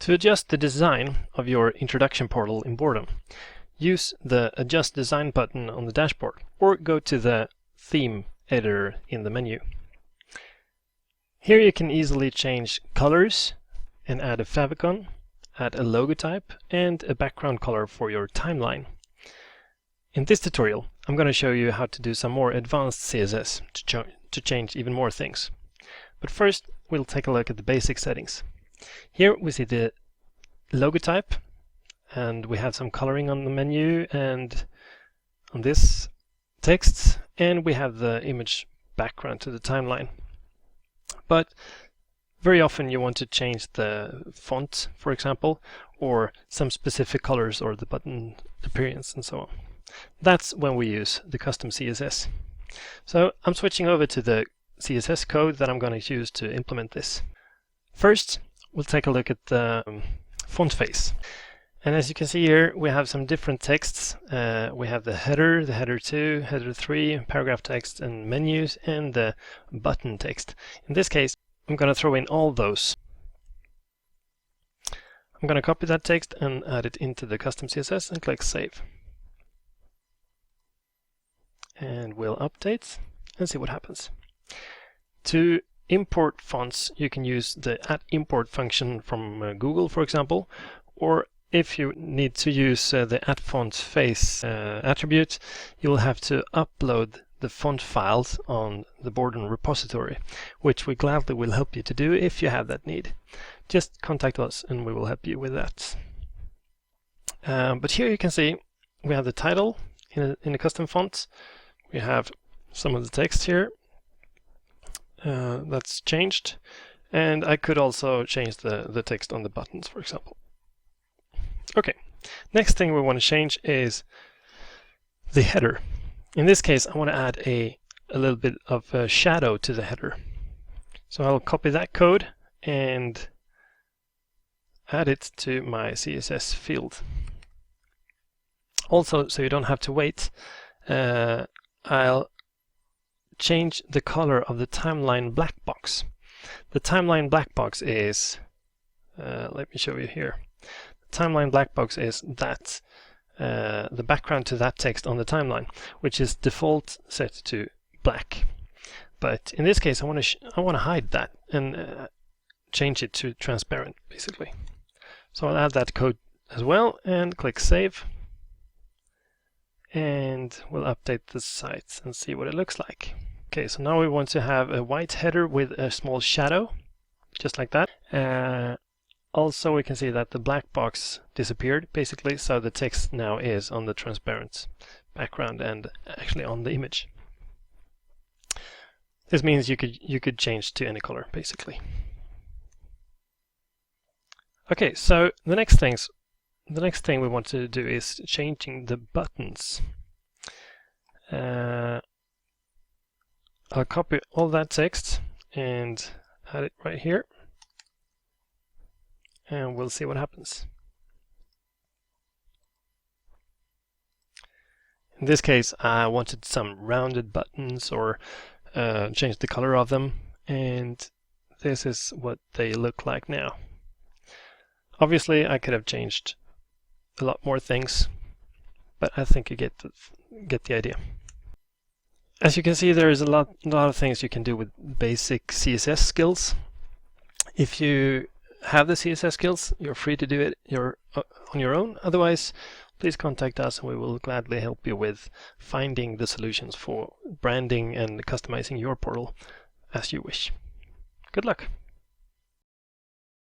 To adjust the design of your introduction portal in Boredom, use the Adjust Design button on the dashboard or go to the Theme editor in the menu. Here you can easily change colors and add a favicon, add a logo type, and a background color for your timeline. In this tutorial, I'm going to show you how to do some more advanced CSS to change even more things. But first, we'll take a look at the basic settings. Here we see the logo type, and we have some coloring on the menu and on this text, and we have the image background to the timeline. But very often you want to change the font, for example, or some specific colors or the button appearance and so on. That's when we use the custom CSS. So I'm switching over to the CSS code that I'm going to use to implement this. First, we'll take a look at the font face. And as you can see here, we have some different texts. We have the header 2, header 3, paragraph text and menus, and the button text. In this case, I'm going to throw in all those. I'm going to copy that text and add it into the custom CSS and click Save. And we'll update and see what happens. To import fonts, you can use the @import function from Google, for example, or if you need to use the @font_face attribute, you will have to upload the font files on the Boredom repository, which we gladly will help you to do if you have that need. Just contact us and we will help you with that. But here you can see we have the title in a custom font. We have some of the text here that's changed, and I could also change the text on the buttons, for example. Okay, next thing we want to change is the header. In this case, I want to add a little bit of a shadow to the header. So I'll copy that code and add it to my CSS field. Also, so you don't have to wait, I'll change the color of the timeline black box. The timeline black box is, let me show you here. The timeline black box is that the background to that text on the timeline, which is default set to black. But in this case, I want to hide that and change it to transparent, basically. So I'll add that code as well and click Save. And we'll update the site and see what it looks like. Okay, so now we want to have a white header with a small shadow, just like that. Also, we can see that the black box disappeared, basically, so the text now is on the transparent background and actually on the image. This means you could change to any color, basically. Okay, so the next thing we want to do is changing the buttons. I'll copy all that text and add it right here, and we'll see what happens. In this case, I wanted some rounded buttons or change the color of them, and this is what they look like now. Obviously, I could have changed a lot more things, but I think you get the idea. As you can see, there is a lot of things you can do with basic CSS skills. If you have the CSS skills, you're free to do it on your own. Otherwise, please contact us and we will gladly help you with finding the solutions for branding and customizing your portal as you wish. Good luck!